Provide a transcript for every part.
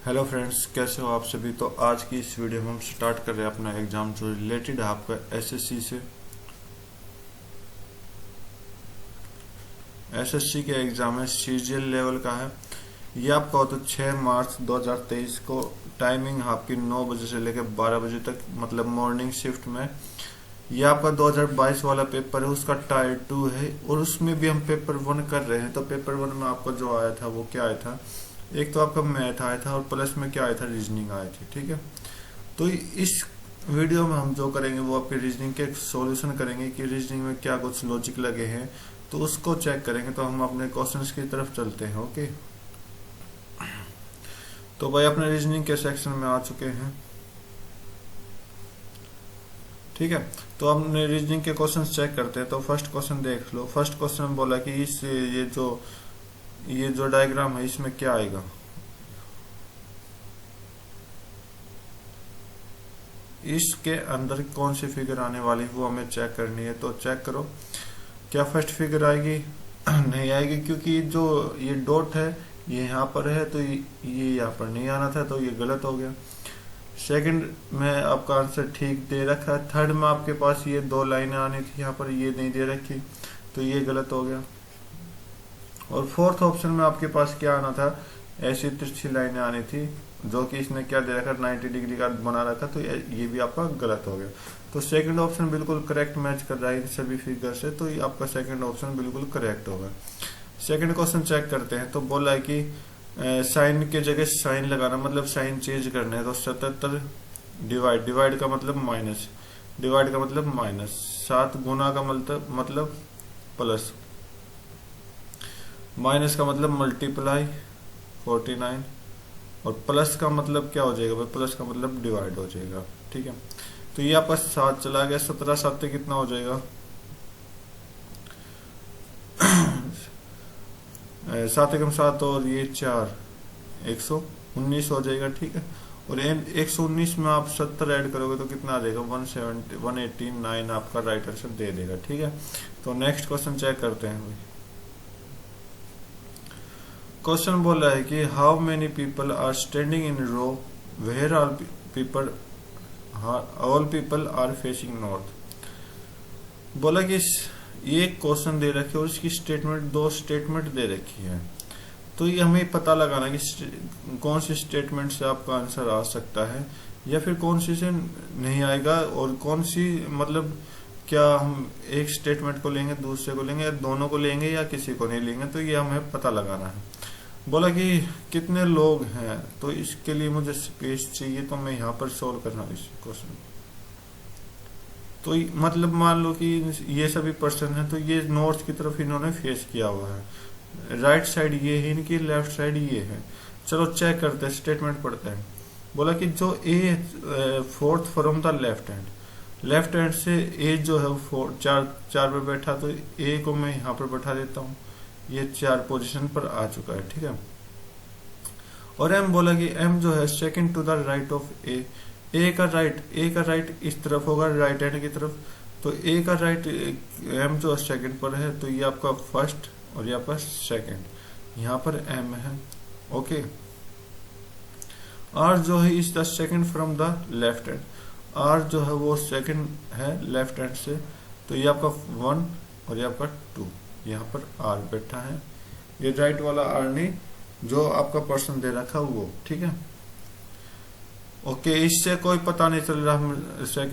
Hello friends, कैसे हो आप सभी। तो आज की इस वीडियो में हम स्टार्ट कर रहे हैं अपना एग्जाम जो रिलेटेड है आपका एसएससी से। एसएससी के एग्जाम है, सीजीएल लेवल का है। ये आपका होता है 6 मार्च 2023 को। टाइमिंग आपकी 9 बजे से लेकर 12 बजे तक, मतलब मॉर्निंग शिफ्ट में। ये आपका 2022 वाला पेपर है, उसका टायर 2 है और उसमें भी हम पेपर 1 कर रहे हैं। तो पेपर 1 में आपका जो आया था वो क्या आया था, एक तो आपका मैथ आया था और प्लस में क्या आया था, रीजनिंग आई थी। ठीक है, तो इस वीडियो में हम जो करेंगे वो आपके रीजनिंग के सॉल्यूशन करेंगे कि रीजनिंग में क्या कुछ लॉजिक लगे हैं, तो उसको चेक करेंगे। तो हम अपने क्वेश्चंस की तरफ चलते हैं। ओके, तो भाई अपने रीजनिंग के सेक्शन में आ चुके हैं। ठीक है, तो हमने रीजनिंग के क्वेश्चंस चेक करते हैं। तो फर्स्ट क्वेश्चन देख लो। फर्स्ट क्वेश्चन में बोला कि इस ये जो डायग्राम है इसमें क्या आएगा। इसके अंदर कौन सी फिगर आने वाली है वो हमें चेक करनी है। तो चेक करो, क्या फर्स्ट फिगर आएगी? नहीं आएगी, क्योंकि जो ये डॉट है ये यहाँ पर है, तो ये यहाँ पर नहीं आना था, तो ये गलत हो गया। सेकंड में आपका आंसर ठीक दे रखा है। थर्ड में आपके पास ये 2 लाइनें आनी थी, यहाँ पर ये नहीं दे रखी, तो ये गलत हो गया। और फोर्थ ऑप्शन में आपके पास क्या आना था, ऐसी तिरछी लाइनें आनी थी, जो कि इसने क्या दे रखा, 90 डिग्री का बना रखा, तो ये भी आपका गलत हो गया। तो सेकंड ऑप्शन बिल्कुल करेक्ट मैच कर रहा है इन सभी फिगर से, तो ये आपका सेकंड ऑप्शन बिल्कुल करेक्ट होगा। सेकंड क्वेश्चन चेक करते हैं। तो बोला है कि साइन के जगह साइन लगाना, मतलब साइन चेंज करना है। तो 77 डिवाइड का मतलब माइनस, डिवाइड का मतलब माइनस, 7 गुना का मतलब प्लस, माइनस का मतलब मल्टीप्लाई 49, और प्लस का मतलब क्या हो जाएगा भाई, प्लस का मतलब डिवाइड हो जाएगा। ठीक है, तो ये आपका 7 चला गया। 17 7 कितना हो जाएगा, 7 एकम 7 और ये 4, 119 हो जाएगा। ठीक है, और 119 में आप 70 ऐड करोगे तो कितना आ जाएगा, 189 आपका राइट आंसर दे देगा। ठीक है, तो नेक्स्ट क्वेश्चन चेक करते हैं भाई। क्वेश्चन बोल रहा है कि how many people are standing in row where all people are facing north. बोला कि ये क्वेश्चन दे रखे और इसकी स्टेटमेंट 2 स्टेटमेंट दे रखी है। तो ये हमें पता लगाना कि कौन सी स्टेटमेंट से आपका आंसर आ सकता है या फिर कौन सी से नहीं आएगा, और कौन सी मतलब क्या हम एक स्टेटमेंट को लेंगे, दूसरे को लेंगे, या दोनों को लेंगे, या किसी को नहीं लेंगे। तो ये हमें पता लगाना है। बोला कि कितने लोग हैं, तो इसके लिए मुझे स्पेस चाहिए, तो मैं यहाँ पर सोल्व करना इस क्वेश्चन। तो मतलब मान लो कि ये सभी पर्सन है, तो ये नॉर्थ की तरफ इन्होंने फेस किया हुआ है, राइट साइड ये है इनकी, लेफ्ट साइड ये है। चलो चेक करते हैं, स्टेटमेंट पढ़ते हैं। बोला कि जो A fourth from the left hand से ए जो है चार पे बैठा, तो ए को मैं यहाँ पर बैठा देता हूँ, ये 4 पोजीशन पर आ चुका है। ठीक है, और एम बोला कि एम जो है second to the right of A का राइट इस तरफ होगा, राइट हैंड की तरफ। तो ए का राइट एम जो सेकंड पर है, तो ये आपका फर्स्ट और ये आपका सेकंड, यहाँ पर एम है। ओके, आर जो है is the second from the left hand, R जो है वो सेकंड है लेफ्ट हैंड से, तो ये आपका 1 और ये आपका 2, यहाँ पर आर बैठा है। ये राइट वाला आर नहीं, जो आपका पर्सन दे रखा वो। ठीक है, ओके, इससे कोई पता नहीं चल रहा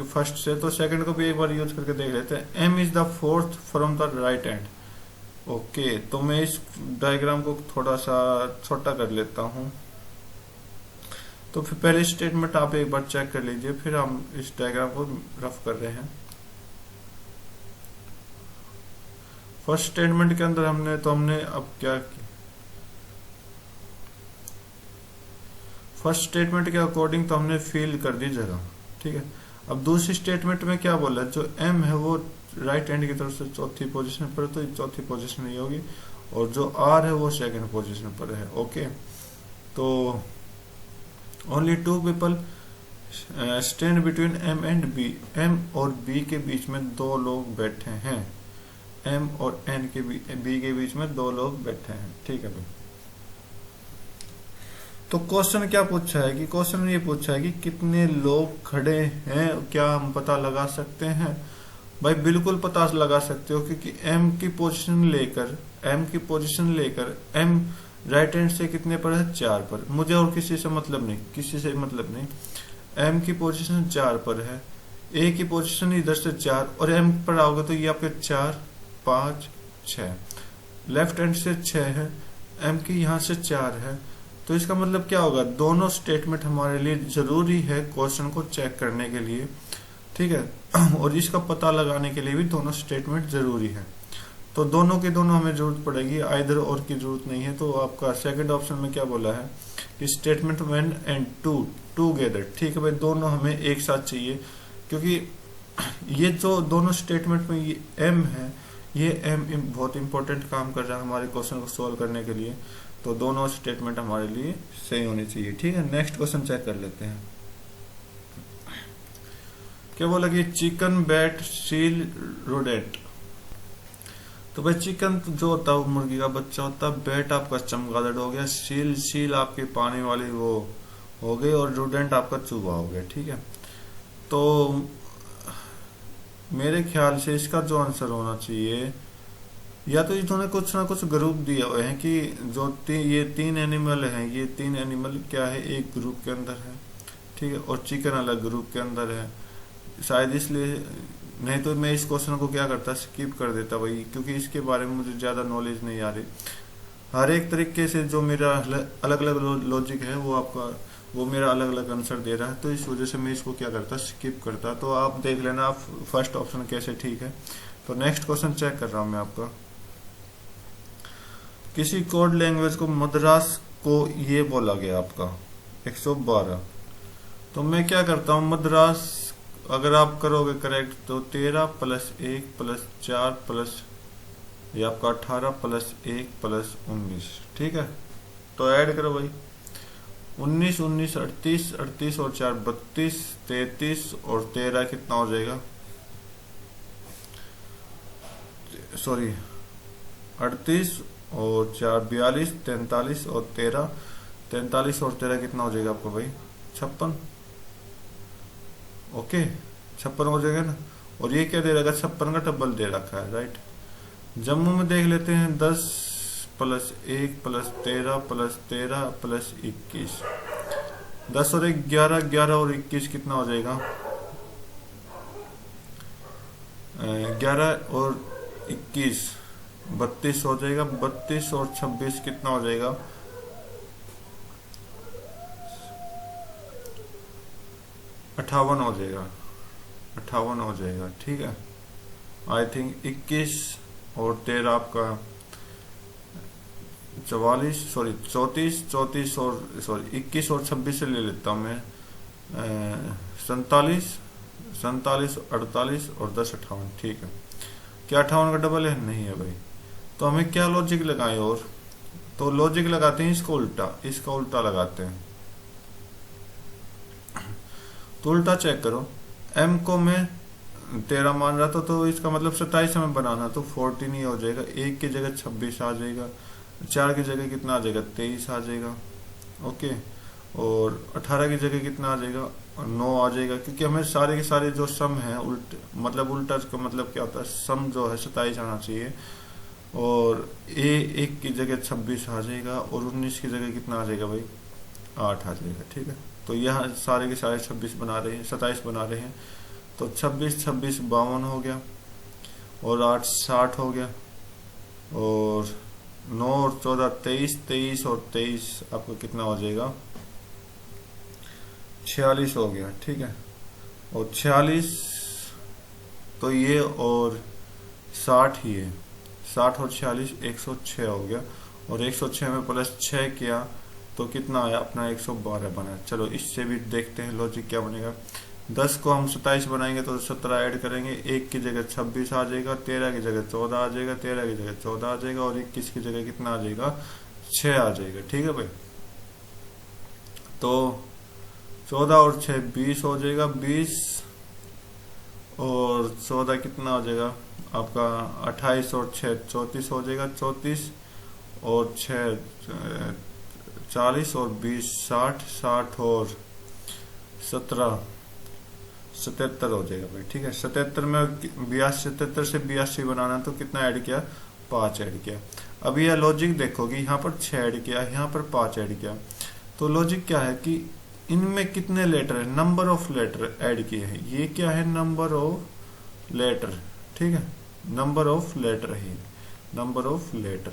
फर्स्ट से, तो सेकंड को भी एक बार यूज करके देख लेते हैं। M is the fourth from the right hand. Okay, तो मैं इस डायग्राम को थोड़ा सा छोटा कर लेता हूं। तो फिर पहले स्टेटमेंट आप एक बार चेक कर लीजिए, फिर हम इस डायग्राम को रफ कर रहे हैं। फर्स्ट स्टेटमेंट के अंदर हमने अब क्या किया, फर्स्ट स्टेटमेंट के अकॉर्डिंग तो हमने फिल कर दी जगह। ठीक है, अब दूसरी स्टेटमेंट में क्या बोला, जो एम है वो राइट हैंड की तरफ से चौथी पोजीशन पर, तो चौथी पोजीशन नहीं होगी, और जो आर है वो सेकंड पोजीशन पर है। ओके, तो only 2 people stand between M and B, M और बी के बीच में 2 लोग बैठे हैं, एम और एन के बी के बीच में 2 लोग बैठे हैं। ठीक है भाई, तो क्वेश्चन क्या पूछा है कि क्वेश्चन ये पूछा है कि कितने लोग खड़े हैं, क्या हम पता लगा सकते हैं? भाई बिल्कुल पता लगा सकते हो, क्योंकि एम की पोजीशन लेकर एम राइट हैंड से कितने पर है, 4 पर। मुझे और किसी से मतलब नहीं, किसी से मतलब नहीं। एम की पोजीशन 4 पर है, ए की पोजीशन इधर से 4 और एम पर आओगे तो ये आपके 4 5 6, लेफ्ट हैंड से 6 है, एम की यहाँ से 4 है। तो इसका मतलब क्या होगा, दोनों स्टेटमेंट हमारे लिए जरूरी है क्वेश्चन को चेक करने के लिए, ठीक है। और इसका पता लगाने के लिए भी दोनों स्टेटमेंट जरूरी है। तो दोनों के दोनों हमें जरूरत पड़ेगी, आइदर और की जरूरत नहीं है। तो आपका सेकंड ऑप्शन में क्या बोला है कि स्टेटमेंट व्हेन एंड टूगेदर, ठीक है भाई, दोनों हमें एक साथ चाहिए, क्योंकि ये जो दोनों स्टेटमेंट में ये एम है, ये एम बहुत इंपॉर्टेंट काम कर रहा है हमारे क्वेश्चन को सोल्व करने के लिए। तो दोनों स्टेटमेंट हमारे लिए सही होनी चाहिए, ठीक है। नेक्स्ट क्वेश्चन चेक कर लेते हैं। क्या बोला कि चिकन, बैट, सील, रोडेंट। तो भाई चिकन जो होता है वो मुर्गी का बच्चा होता है, बैट आपका चमगादड़ हो गया, सील आपके पानी वाली वो हो गई, और रोडेंट आपका चूहा हो गया, ठीक है। तो मेरे ख्याल से इसका जो आंसर होना चाहिए, या तो इन्होंने कुछ ना कुछ ग्रुप दिया हुए हैं कि जो ये 3 एनिमल हैं, ये 3 एनिमल क्या है, एक ग्रुप के अंदर है, ठीक है, और चिकन अलग ग्रुप के अंदर है शायद, इसलिए। नहीं तो मैं इस क्वेश्चन को क्या करता, स्किप कर देता भाई, क्योंकि इसके बारे में मुझे ज्यादा नॉलेज नहीं आ रही। हर एक तरीके से जो मेरा अलग अलग लॉजिक है वो मेरा अलग अलग आंसर दे रहा है, तो इस वजह से मैं इसको क्या करता, स्किप करता। तो आप देख लेना आप फर्स्ट ऑप्शन कैसे ठीक है। तो नेक्स्ट क्वेश्चन चेक कर रहा हूं मैं आपका। किसी कोड लैंग्वेज को मद्रास को ये बोला गया आपका 112। तो मैं क्या करता हूं, मद्रास अगर आप करोगे करेक्ट तो 13 + 1 + 4 प्लस ये आपका 18 + 1 + 19, ठीक है। तो ऐड करो भाई, 19 19 38 38 और 4 32 33 और 13 कितना हो जाएगा, सॉरी 38 और 4 42 43 और 13 43 और 13 कितना हो जाएगा आपको भाई, 56। ओके 56 हो जाएगा ना। और ये क्या दे रखा है, 56 का डबल दे रखा है, राइट। जम्मू में देख लेते हैं, 10 + 1 + 13 + 13 + 21, 10 और 1 11, 11 और 21 कितना हो जाएगा, 11 और 21 32 हो जाएगा, 32 और 26 कितना हो जाएगा, 58 हो जाएगा, 58 हो जाएगा, ठीक है। आई थिंक 21 और 13 आपका 44, सॉरी 34 और सॉरी 21 और 26 से ले लेता हूं मैं, 47 48 और 10 58, ठीक है। क्या 58 का डबल है, नहीं है भाई। तो हमें क्या लॉजिक लगाए, और तो लॉजिक लगाते हैं इसका उल्टा लगाते हैं। तो उल्टा चेक करो, m को मैं 13 मान रहा था, तो इसका मतलब 27 हमें बनाना, तो 14 ही हो जाएगा, 1 की जगह 26 आ जाएगा, 4 की जगह कितना आ जाएगा, 23 आ जाएगा, ओके। और 18 की जगह कितना आ जाएगा, 9 आ जाएगा, क्योंकि हमें सारे के सारे जो सम है उल्टा का मतलब क्या होता है, सम जो है 27 आना चाहिए। और एक की जगह 26 आ जाएगा, और 19 की जगह कितना आ जाएगा भाई, 8 आ जाएगा, ठीक है। तो यहाँ सारे के सारे 26 बना रहे हैं, 27 बना रहे हैं। तो 26 26 52 हो गया, और 8 60 हो गया, और 9 और 14 23 23 और 23 आपको कितना हो जाएगा, 46 हो गया, ठीक है। और 46 तो ये और 60 ही है, 60 और 46 106 हो गया, और 106 में +6 किया तो कितना आया अपना, 112 बना। चलो इससे भी देखते हैं लॉजिक क्या बनेगा। 10 को हम 27 बनाएंगे तो 17 ऐड करेंगे, 1 की जगह 26 आ जाएगा, 13 की जगह 14 आ जाएगा, 13 की जगह 14 आ जाएगा, और 21 की जगह कितना आ जाएगा, 6 आ जाएगा, ठीक है भाई। तो 14 और 6 20 हो जाएगा, 20 और 14 कितना हो जाएगा आपका, 28 और 6 34 हो जाएगा, 34 और 6 40 और 20 60, 60 और 17 77 हो जाएगा भाई। ठीक है, 77 में 82, 77 से 82 बनाना तो कितना ऐड किया, 5 ऐड किया। अब यह लॉजिक देखो कि यहाँ पर 6 ऐड किया, यहाँ पर 5 ऐड किया। तो लॉजिक क्या है कि इनमें कितने लेटर है, नंबर ऑफ लेटर ऐड किए हैं। ये क्या है, नंबर ऑफ लेटर। ठीक है, नंबर ऑफ लेटर है, नंबर ऑफ लेटर।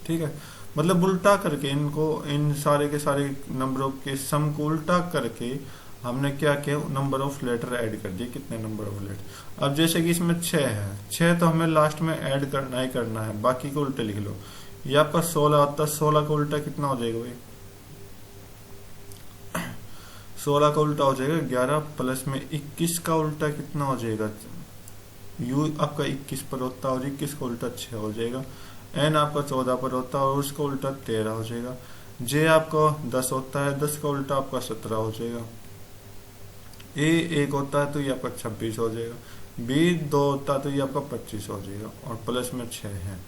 ठीक है, मतलब उल्टा करके इनको, इन सारे के सारे नंबरों के सम को उल्टा करके हमने क्या किया, नंबर ऑफ लेटर ऐड कर दिए। कितने नंबर ऑफ लेटर। अब जैसे कि इसमें 6 है, 6 तो हमें लास्ट में ऐड करना ही करना है, बाकी को उल्टे लिख लो। ये आपका 16 होता है, 16 का उल्टा कितना हो जाएगा भाई, 16 का उल्टा हो जाएगा 11 प्लस में 21 का उल्टा कितना हो जाएगा, यू आपका 21 पर होता है और 21 का उल्टा 6 हो जाएगा। एन आपका 14 पर होता है और उसका उल्टा 13 हो जाएगा। जे आपका 10 होता है, 10 का उल्टा आपका 17 हो जाएगा। ए 1 होता है तो ये आपका 26 हो जाएगा। बी 2 होता है तो ये आपका 25 हो जाएगा और प्लस में 6 है।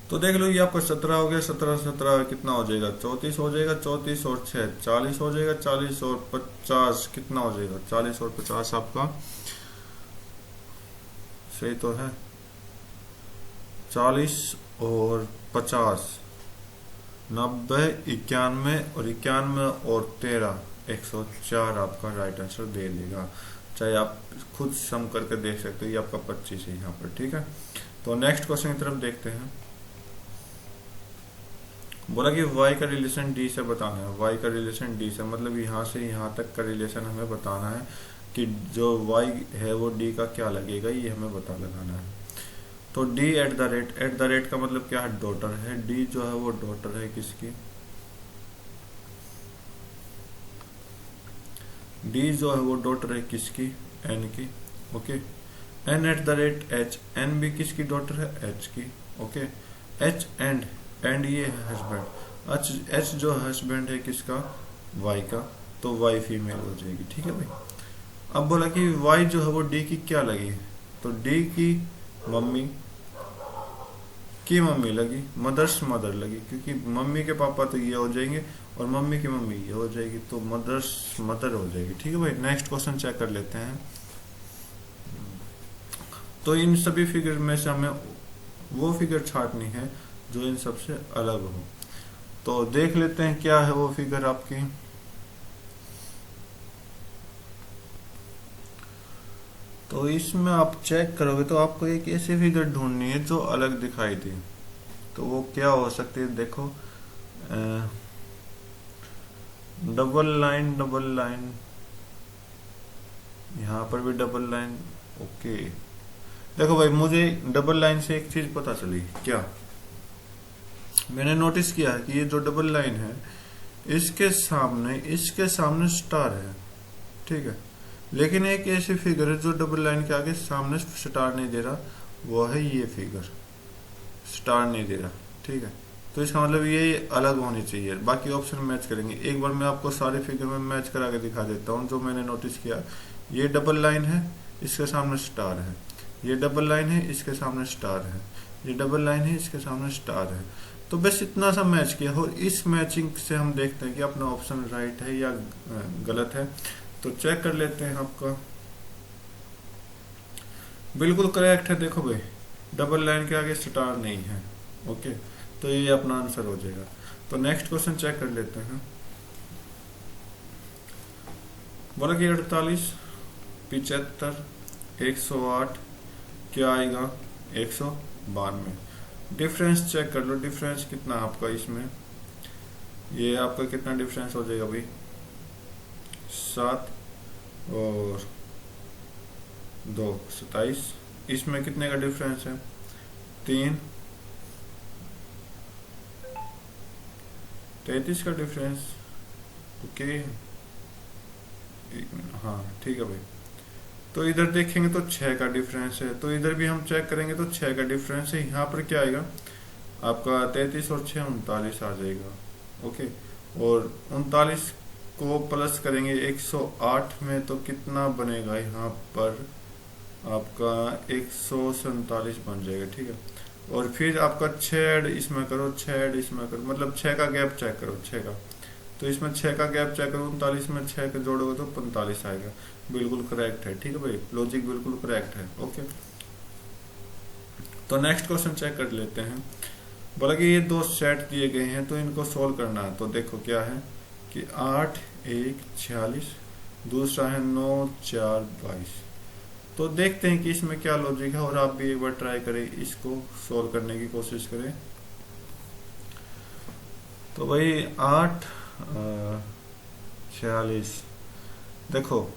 तो देख लो ये आपका 17 हो गया, 17 17 कितना हो जाएगा, 34 हो जाएगा। 34 और 6 40 हो जाएगा। 40 और 50 कितना हो जाएगा, 40 और 50 आपका सही तो है, 40 और 50 90, 91 और 91 और 13 104 आपका राइट आंसर दे देगा। चाहे आप खुद सम करके देख सकते हो, ये आपका 25 है यहाँ पर। ठीक है, तो नेक्स्ट क्वेश्चन की तरफ देखते हैं। बोला कि y का रिलेशन d से बताना है। y का रिलेशन d से मतलब यहाँ से यहाँ तक का रिलेशन हमें बताना है कि जो y है वो d का क्या लगेगा, ये हमें पता लगाना है। तो d एट द रेट का मतलब क्या है, डॉटर है। d जो है वो डॉटर है किसकी, d जो है वो डॉटर है किसकी, n की। Okay, n at the rate h, n भी किसकी डॉटर है, h की। ओके, h एंड ये है हस्बैंड, एच जो हस्बैंड है किसका, वाई का, तो वाई फीमेल हो जाएगी। ठीक है भाई। अब बोला कि वाई जो है वो डी की क्या लगी, तो डी की मम्मी लगी, मदर्स मदर लगी, क्योंकि मम्मी के पापा तो ये हो जाएंगे और मम्मी की मम्मी ये हो जाएगी, तो मदर्स मदर हो जाएगी। ठीक है भाई, नेक्स्ट क्वेश्चन चेक कर लेते हैं। तो इन सभी फिगर में से हमें वो फिगर छांटनी है जो इन सबसे अलग हो। तो देख लेते हैं क्या है वो फिगर आपकी। तो इसमें आप चेक करोगे तो आपको एक ऐसी फिगर ढूंढनी है जो अलग दिखाई दे। तो वो क्या हो सकती है, देखो डबल लाइन, यहाँ पर भी डबल लाइन। ओके, देखो भाई मुझे डबल लाइन से एक चीज पता चली, क्या मैंने नोटिस किया है कि ये जो डबल लाइन है इसके सामने स्टार है। ठीक है, लेकिन एक ऐसी फिगर है जो डबल लाइन के आगे सामने स्टार नहीं दे रहा, वो है ये फिगर, स्टार नहीं दे रहा। ठीक है, तो इसका मतलब ये अलग होनी चाहिए, बाकी ऑप्शन मैच करेंगे। एक बार मैं आपको सारे फिगर में मैच करा के दिखा देता हूँ जो मैंने नोटिस किया। ये डबल लाइन है, इसके सामने स्टार है। ये डबल लाइन है, इसके सामने स्टार है। ये डबल लाइन है, इसके सामने स्टार है। तो बस इतना सा मैच किया, और इस मैचिंग से हम देखते हैं कि अपना ऑप्शन राइट है या गलत है। तो चेक कर लेते हैं, आपका बिल्कुल करेक्ट है। देखो भाई डबल लाइन के आगे स्टार नहीं है। ओके, तो ये अपना आंसर हो जाएगा। तो नेक्स्ट क्वेश्चन चेक कर लेते हैं। बोला कि 48, 75, 108 क्या आएगा, 192। डिफरेंस चेक कर लो, डिफरेंस कितना आपका इसमें, ये आपका कितना डिफरेंस हो जाएगा भाई, 7 और 2 27। इसमें कितने का डिफरेंस है, 3 33 का डिफरेंस। ओके, हाँ ठीक है भाई। तो इधर देखेंगे तो 6 का डिफरेंस है, तो इधर भी हम चेक करेंगे तो 6 का डिफरेंस है। यहाँ पर क्या आएगा आपका, 33 और 6 39 आ जाएगा। ओके, और 39 को प्लस करेंगे 108 में तो कितना बनेगा, यहाँ पर आपका 147 बन जाएगा। ठीक है, और फिर आपका 6 ऐड इसमें करो, 6 ऐड इसमें करो, मतलब 6 का गैप चेक करो, 6 का। तो इसमें 6 का गैप चेक करो, 39 में 6 के जोड़ोगे तो 45 आएगा। बिल्कुल करेक्ट है, ठीक है भाई, लॉजिक बिल्कुल करेक्ट है। ओके, तो नेक्स्ट क्वेश्चन चेक कर लेते हैं। बोला कि ये दो सेट दिए गए हैं तो इनको सोल्व करना है। तो देखो क्या है कि 8 1 46, दूसरा है 9 4 22। तो देखते हैं कि इसमें क्या लॉजिक है, और आप भी एक बार ट्राई करें, इसको सोल्व करने की कोशिश करें। तो भाई 8 46, देखो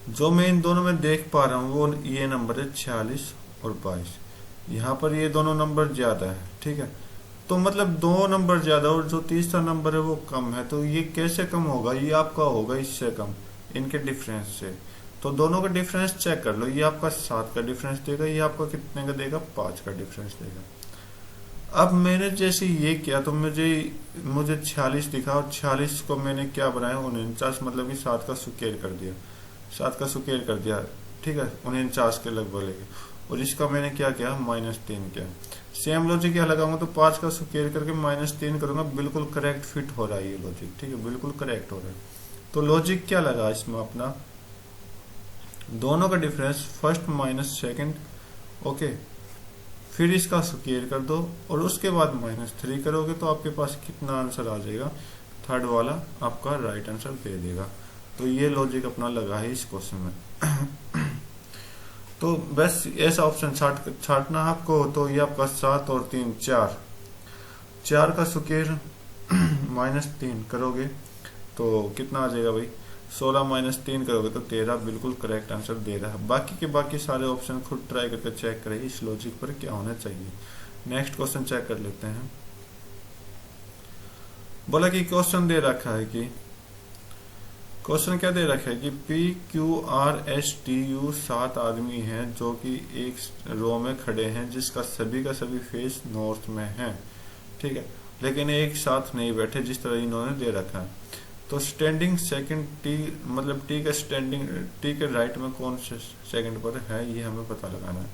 जो मैं इन दोनों में देख पा रहा हूँ वो ये नंबर है 46 और 22। यहाँ पर ये दोनों नंबर ज्यादा है, ठीक है। तो मतलब दो नंबर ज्यादा और जो तीसरा नंबर है वो कम है। तो ये कैसे कम होगा, ये आपका होगा इससे कम, इनके डिफरेंस से। तो दोनों का डिफरेंस चेक कर लो, ये आपका 7 का डिफरेंस देगा, ये आपका कितने का देगा, 5 का डिफरेंस देगा। अब मैंने जैसे ये किया तो मुझे 46 दिखा, और 46 को मैंने क्या बनाया, 49, मतलब कि 7 का स्क्वायर कर दिया, 7 का स्क्वायर कर दिया, ठीक है, 49 के लगभग लेके। और इसका मैंने क्या किया, -3 किया। सेम लॉजिक क्या लगाऊंगा, तो 5 का स्क्वायर करके -3 करूंगा, बिल्कुल करेक्ट फिट हो रहा है ये लॉजिक, ठीक है, बिल्कुल करेक्ट हो रहा है। तो लॉजिक क्या लगा इसमें अपना, दोनों का difference first minus second, okay, फिर इसका स्क्वायर कर दो और उसके बाद -3 करोगे तो आपके पास कितना आंसर आ जाएगा, थर्ड वाला आपका राइट आंसर दे देगा। तो ये लॉजिक अपना लगा है इस क्वेश्चन में। तो बस ऐसा ऑप्शन छाटना आपको। तो ये आपका 7 और 3 4, 4 का स्क्वायर -3 करोगे तो कितना आ जाएगा भाई, 16 -3 करोगे तो 13, बिल्कुल करेक्ट आंसर दे रहा है। बाकी के बाकी सारे ऑप्शन खुद ट्राई करके चेक करें इस लॉजिक पर क्या होना चाहिए। नेक्स्ट क्वेश्चन चेक कर लेते हैं। बोला कि क्वेश्चन दे रखा है कि, क्वेश्चन क्या दे रखा है कि PQRSTU 7 आदमी हैं जो कि एक रो में खड़े हैं जिसका सभी का सभी फेस नॉर्थ में है, ठीक है, लेकिन एक साथ नहीं बैठे जिस तरह इन्होंने दे रखा है। तो स्टैंडिंग सेकंड टी, मतलब टी का स्टैंडिंग, टी के राइट में कौन से सेकंड पर है ये हमें पता लगाना है।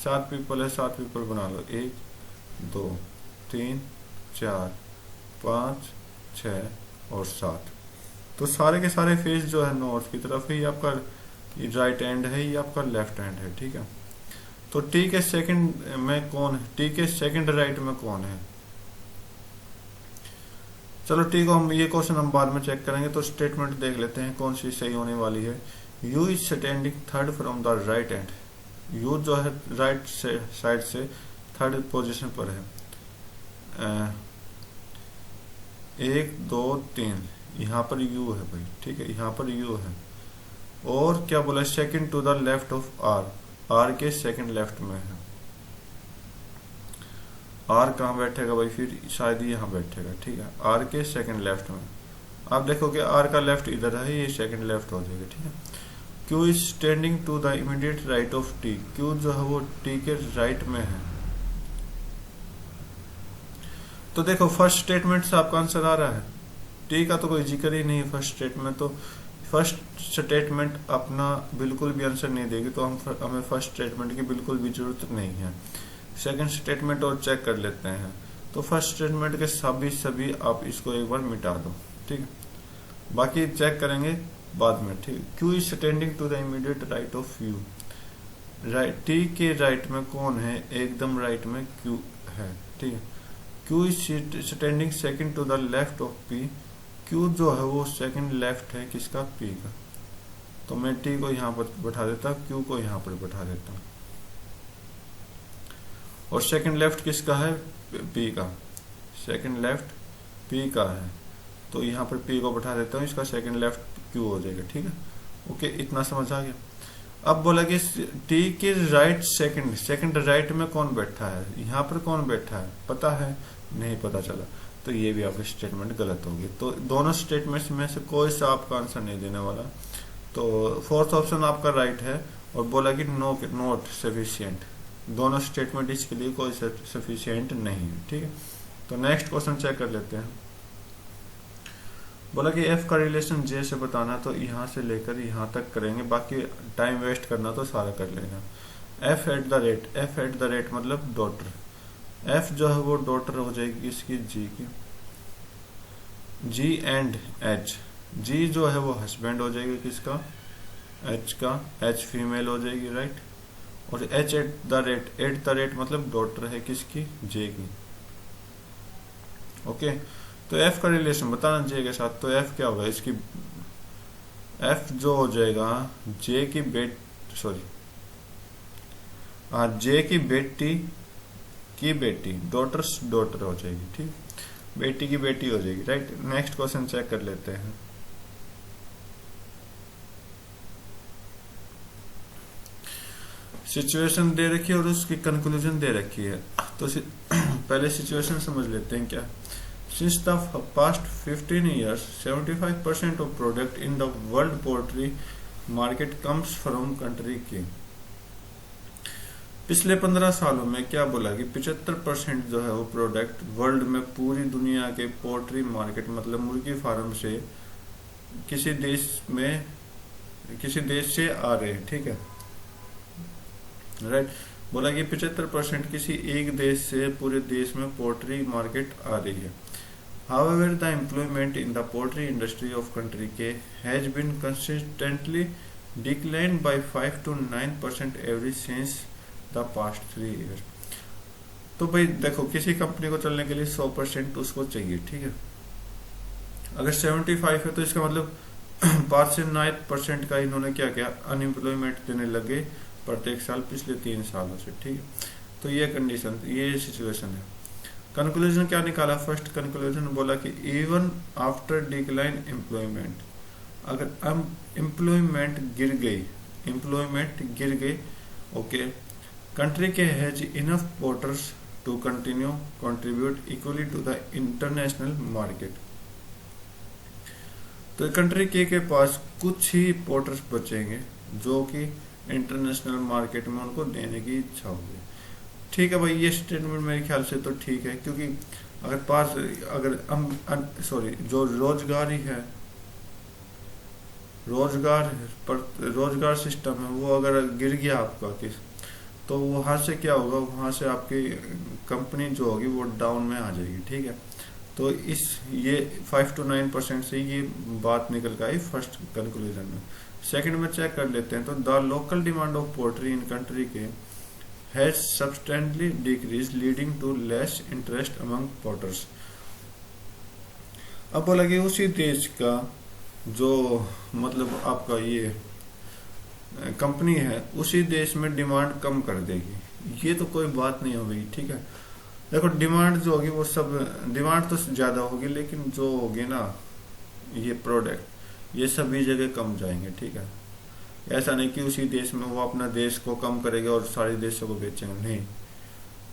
7 पीपल है, 7 पीपल बना लो, 1 2 3 4 5 6 और 7। तो सारे के सारे फेस जो है नॉर्थ की तरफ है, ये आपका राइट हैंड है, ये आपका लेफ्ट हैंड है, ठीक है। तो टी के सेकंड में कौन है, टी के सेकंड राइट में कौन है, चलो टी को हम, ये क्वेश्चन हम बाद में चेक करेंगे। तो स्टेटमेंट देख लेते हैं कौन सी सही होने वाली है। You is standing third from the right hand, you जो है राइट साइड से थर्ड पोजीशन पर है। 1 2 3, यहाँ पर यू है भाई, ठीक है, यहाँ पर यू है। और क्या बोला, second to the left of R, R के सेकंड लेफ्ट में है। आर कहाँ बैठेगा भाई, फिर शायद यहाँ बैठेगा, ठीक है, आर के सेकंड लेफ्ट में। आप देखोगे आर का लेफ्ट इधर है, ये सेकंड लेफ्ट हो जाएगा, ठीक है। Q is standing to the immediate right of T, Q जो है वो टी के राइट में है। तो देखो फर्स्ट स्टेटमेंट से आपका आंसर आ रहा है, टी का तो कोई जिक्र ही नहीं है फर्स्ट स्टेटमेंट। तो फर्स्ट स्टेटमेंट अपना बिल्कुल भी आंसर नहीं देगी, तो हमें फर्स्ट स्टेटमेंट की बिल्कुल भी जरूरत नहीं है। सेकंड स्टेटमेंट और चेक कर लेते हैं। तो फर्स्ट स्टेटमेंट के सभी आप इसको एक बार मिटा दो, ठीक है, बाकी चेक करेंगे बाद में, ठीक है। Q is standing to the immediate right of U, right, T के राइट में कौन है, एकदम राइट में क्यू है, ठीक है। Q is standing second to the left of P, Q जो है वो सेकंड लेफ्ट है किसका, पी का। तो मैं टी को यहाँ पर बैठा देता, क्यू को यहाँ पर बैठा देता हूँ। और सेकंड लेफ्ट किसका है, पी का, सेकंड लेफ्ट पी का है, तो यहाँ पर पी को बैठा देता हूँ, इसका सेकंड लेफ्ट क्यू हो जाएगा, ठीक है। ओके, इतना समझ आ गया। अब बोला कि टी के राइट सेकंड राइट में कौन बैठा है, यहाँ पर कौन बैठा है, पता है, नहीं पता चला, तो ये भी आपकी स्टेटमेंट गलत होगी। तो दोनों स्टेटमेंट्स में से कोई सा आपका आंसर नहीं देने वाला। तो फोर्थ ऑप्शन आपका राइट है। और बोला कि नॉट सफिशिएंट, दोनों स्टेटमेंट इसके लिए कोई सफिशिएंट नहीं है, ठीक है। तो नेक्स्ट क्वेश्चन चेक कर लेते हैं। बोला कि एफ का रिलेशन जे से बताना, तो यहाँ से लेकर यहाँ तक करेंगे, बाकी टाइम वेस्ट करना तो सारा कर लेना। एफ एट द रेट मतलब डॉटर, एफ जो है वो डॉटर हो जाएगी इसकी जी की, जी एंड एच, जी जो है वो हस्बैंड हो जाएगी किसका, एच का, एच फीमेल हो जाएगी राइट, और एच एट द रेट मतलब डॉटर है किसकी, जे की। ओके, तो एफ का रिलेशन बताना जे के साथ, तो एफ क्या होगा इसकी, एफ जो हो जाएगा जे की जे की बेटी डॉटर हो जाएगी, ठीक, बेटी की बेटी हो जाएगी राइट। नेक्स्ट क्वेश्चन चेक कर लेते हैं। सिचुएशन दे रखी है और उसकी कंक्लूजन दे रखी है, तो पहले सिचुएशन समझ लेते हैं क्या। Since the past 15 years, 75% of product in the world poultry market comes from country के। पिछले 15 सालों में क्या बोला कि 75% जो है वो प्रोडक्ट वर्ल्ड में पूरी दुनिया के पोल्ट्री मार्केट मतलब मुर्गी फार्म से किसी देश से आ रहे हैं, ठीक है राइट। बोला कि 75% किसी एक देश से पूरे देश में पोल्ट्री मार्केट आ रही है। However, the employment in the poultry industry of country K has been consistently declined by 5 to 9% every since the past 3 years। तो भाई देखो किसी कंपनी को चलने के लिए 100% उसको चाहिए, ठीक है। अगर 75 है तो इसका मतलब 5 से 9% का इन्होंने क्या किया, अनएम्प्लॉयमेंट देने लगे प्रत्येक साल पिछले 3 सालों से, ठीक है। तो ये कंडीशन, ये सिचुएशन है। कंक्लूजन क्या निकाला, फर्स्ट कंक्लूजन बोला कि इवन आफ्टर डिक्लाइन एम्प्लॉयमेंट, अगर एम्प्लॉयमेंट गिर गई ओके, कंट्री के has enough porters to continue contribute equally to the international market. तो कंट्री के पास कुछ ही पोर्टर्स बचेंगे जो कि इंटरनेशनल मार्केट में उनको देने की इच्छा होगी, ठीक है भाई। ये स्टेटमेंट मेरे ख्याल से तो ठीक है, क्योंकि जो रोजगारी है, रोजगार सिस्टम है वो अगर गिर गया आपका तो वहां से क्या होगा, वहां से आपकी कंपनी जो होगी वो डाउन में आ जाएगी, ठीक है। तो ये 5 to 9% से ये बात निकल के आई फर्स्ट कंक्लूजन में। सेकंड में चेक कर लेते हैं, तो the local demand of poultry in country के has substantially decreased leading to less interest among potters। अब बोला कि उसी देश का जो मतलब आपका ये कंपनी है उसी देश में डिमांड कम कर देगी, ये तो कोई बात नहीं होगी, ठीक है। देखो डिमांड जो होगी वो सब डिमांड तो ज्यादा होगी, लेकिन जो होगी ना ये प्रोडक्ट ये सभी जगह कम जाएंगे, ठीक है। ऐसा नहीं कि उसी देश में वो अपना देश को कम करेगा और सारे देशों को बेचेंगे, नहीं,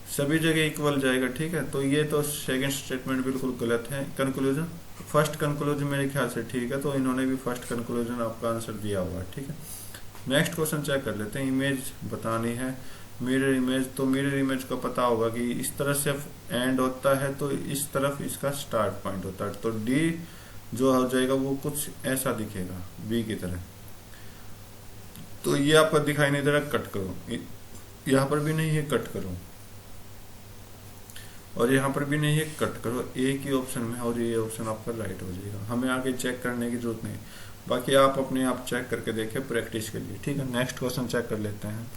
सभी जगह इक्वल जाएगा, ठीक है। तो ये तो सेकंड स्टेटमेंट बिल्कुल गलत है कंक्लूजन। फर्स्ट कंक्लूजन मेरे ख्याल से ठीक है, तो इन्होंने भी फर्स्ट कंक्लूजन आपका आंसर दिया हुआ है, ठीक है। नेक्स्ट क्वेश्चन चेक कर लेते हैं। इमेज बतानी है, मिरर इमेज, तो मिरर इमेज को पता होगा कि इस तरह से एंड होता है तो इस तरफ इसका स्टार्ट पॉइंट होता है, तो डी जो हो जाएगा वो कुछ ऐसा दिखेगा बी की तरह। तो ये आपका दिखाई नहीं दे रहा, कट करो, यहां पर भी नहीं है कट करो, और यहाँ पर भी नहीं है कट करो, एक ही ऑप्शन में, और ये ऑप्शन आपका राइट हो जाएगा। हमें आगे चेक करने की जरूरत नहीं, बाकी आप अपने आप चेक करके देखें प्रैक्टिस के लिए, ठीक है। नेक्स्ट क्वेश्चन चेक कर लेते हैं।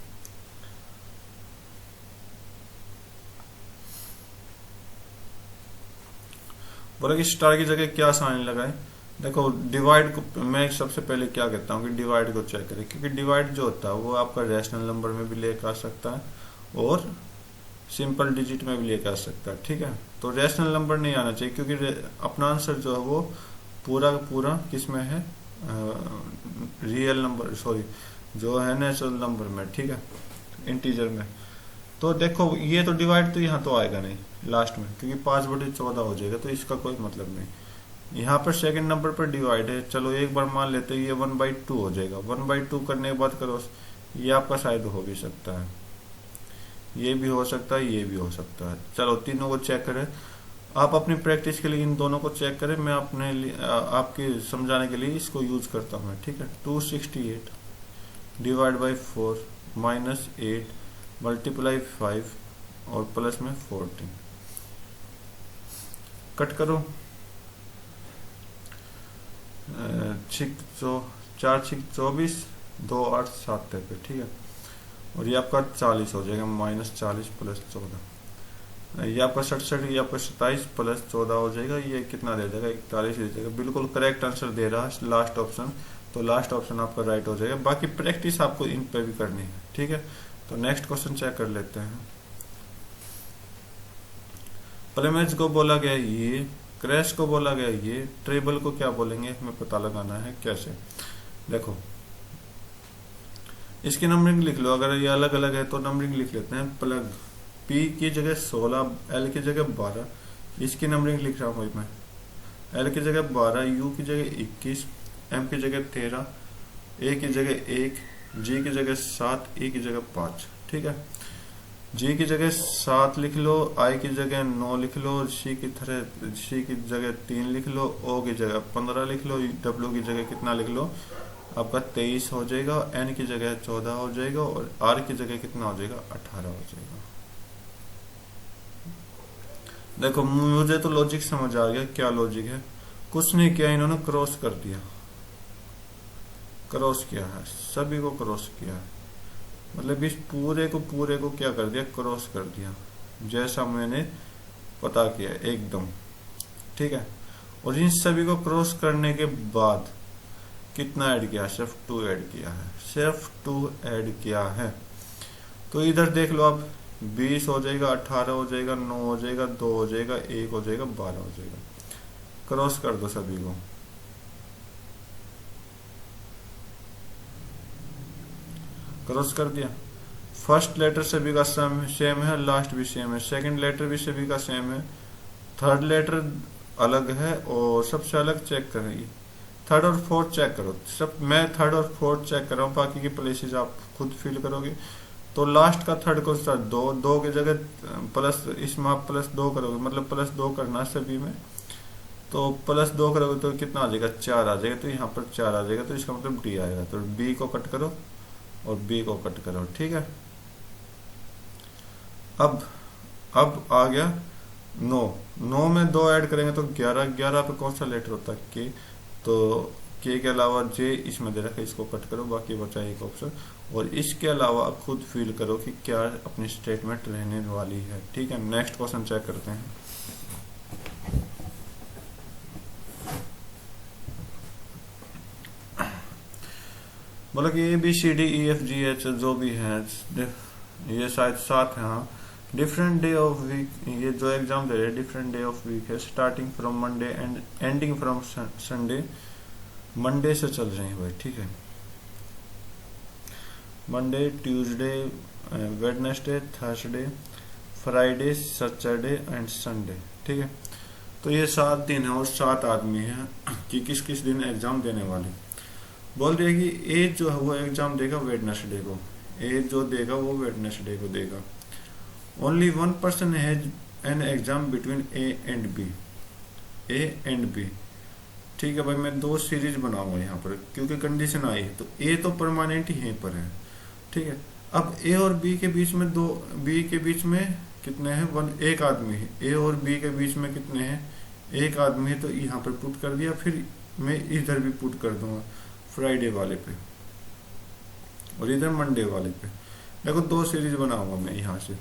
बोला कि स्टार की जगह क्या साइन लगाए। देखो डिवाइड को मैं सबसे पहले क्या कहता हूँ कि डिवाइड को चेक करें, क्योंकि डिवाइड जो होता है वो आपका रैशनल नंबर में भी लेकर आ सकता है और सिंपल डिजिट में भी लेकर आ सकता है, ठीक है। तो रैशनल नंबर नहीं आना चाहिए, क्योंकि अपना आंसर जो है वो पूरा किस में है, रियल नंबर, सॉरी जो है नेचुरल नंबर में, ठीक है, इंटीजर में। तो देखो ये तो डिवाइड तो यहाँ तो आएगा नहीं लास्ट में, क्योंकि 5/14 हो जाएगा, तो इसका कोई मतलब नहीं। यहाँ पर सेकंड नंबर पर डिवाइड है, चलो एक बार मान लेते हैं ये 1/2 हो जाएगा। 1/2 करने के बाद करो, ये आपका शायद हो भी सकता है, ये भी हो सकता है, ये भी हो सकता है। चलो तीनों को चेक करें, आप अपनी प्रैक्टिस के लिए इन दोनों को चेक करें, मैं अपने लिए आपके समझाने के लिए इसको यूज करता हूँ, ठीक है। 268 डिवाइड बाई 4 -8 मल्टीप्लाई 5 और प्लस में 14। कट करो, 4 6 24, 2 8 7 पे, ठीक है। और ये आपका 40 हो जाएगा, -40 प्लस 14, ये आपका 67, ये आपका 27 प्लस 14 हो जाएगा, ये कितना दे देगा 41 दे देगा। बिल्कुल करेक्ट आंसर दे रहा है लास्ट ऑप्शन, तो लास्ट ऑप्शन आपका राइट हो जाएगा। बाकी प्रैक्टिस आपको इन पे भी करनी है, ठीक है। तो नेक्स्ट क्वेश्चन चेक कर लेते हैं। प्लेमेज को बोला गया ये, क्रैश को बोला गया ये, ट्रेबल को क्या बोलेंगे हमें पता लगाना है कैसे। देखो इसकी नंबरिंग लिख लो, अगर ये अलग अलग है तो नंबरिंग लिख लेते हैं। प्लग P की जगह 16, L की जगह 12, इसकी नंबरिंग लिख रहा हूँ मैं। L की जगह 12, U की जगह 21, M की जगह 13, A की जगह 1, G की जगह 7, E की जगह 5, ठीक है। G की जगह 7 लिख लो, I की जगह 9 लिख लो, C की जगह 3 लिख लो, O की जगह 15 लिख लो, W की जगह कितना लिख लो आपका 23 हो जाएगा, N की जगह 14 हो जाएगा और R की जगह कितना हो जाएगा 18 हो जाएगा। देखो मुझे तो लॉजिक समझ आ गया, क्या लॉजिक है, कुछ नहीं किया, इन्होंने क्रॉस कर दिया, क्रॉस किया है, सभी को क्रॉस किया है, मतलब इस पूरे को क्या कर दिया, क्रॉस कर दिया, जैसा मैंने पता किया एकदम, ठीक है। और इन सभी को क्रॉस करने के बाद कितना ऐड किया, सिर्फ 2 ऐड किया है, सिर्फ 2 ऐड किया है। तो इधर देख लो आप, 20 हो जाएगा, 18 हो जाएगा, 9 हो जाएगा, 2 हो जाएगा, 1 हो जाएगा, 12 हो जाएगा। क्रॉस कर दो सभी को, क्रॉस कर दिया। फर्स्ट लेटर सभी का सेम है, लास्ट भी सेम है, सेकंड लेटर भी सभी का सेम है, थर्ड लेटर अलग है और सबसे अलग चेक करेंगे, थर्ड और फोर्थ चेक करो। सब मैं थर्ड और फोर्थ चेक कर रहा हूँ, बाकी की प्लेसेस आप खुद फिल करोगे। तो लास्ट का थर्ड को सर 2 की जगह प्लस, इसमें आप +2 करोगे, मतलब +2 करना सभी में, तो +2 करोगे तो कितना आ जाएगा 4 आ जाएगा, तो यहाँ पर 4 आ जाएगा, तो इसका मतलब D आएगा। तो B को कट करो और B को कट करो, ठीक है। अब आ गया 9 में 2 ऐड करेंगे तो 11 पे कौन सा लेटर होता है K, तो K के अलावा J इसमें दे रखा है, इसको कट करो, बाकी बचा एक ऑप्शन। और इसके अलावा आप खुद फील करो कि क्या अपनी स्टेटमेंट रहने वाली है, ठीक है। नेक्स्ट क्वेश्चन चेक करते हैं। बोला कि ABCDEFGH जो भी है, ये शायद 7 है, हाँ। डिफरेंट डे ऑफ वीक, ये जो एग्जाम दे रहे हैं डिफरेंट डे ऑफ वीक है, starting from Monday and ending from Sunday. Monday से चल रहे हैं भाई, ठीक है। Monday, Tuesday, Wednesday, Thursday, Friday, Saturday and Sunday, ठीक है। तो ये 7 दिन है और 7 आदमी है कि किस किस दिन एग्जाम देने वाले। बोल रही है कि ए जो है वो एग्जाम देगा वेडनेसडे को, ए जो देगा वो वेडनेसडे को देगा। Only 1 person has an exam between A and B, ठीक है भाई। मैं 2 सीरीज बनाऊंगा यहाँ पर क्योंकि कंडीशन आई है, तो ए तो परमानेंट ही यहीं पर है, ठीक है। अब ए और बी के बीच में बी के बीच में कितने हैं, एक आदमी है। ए और बी के बीच में कितने हैं, एक आदमी है, तो यहाँ पर पुट कर दिया। फिर मैं इधर भी पुट कर दूंगा फ्राइडे वाले पे और इधर मंडे वाले पे। देखो 2 सीरीज बनाऊंगा मैं यहाँ से।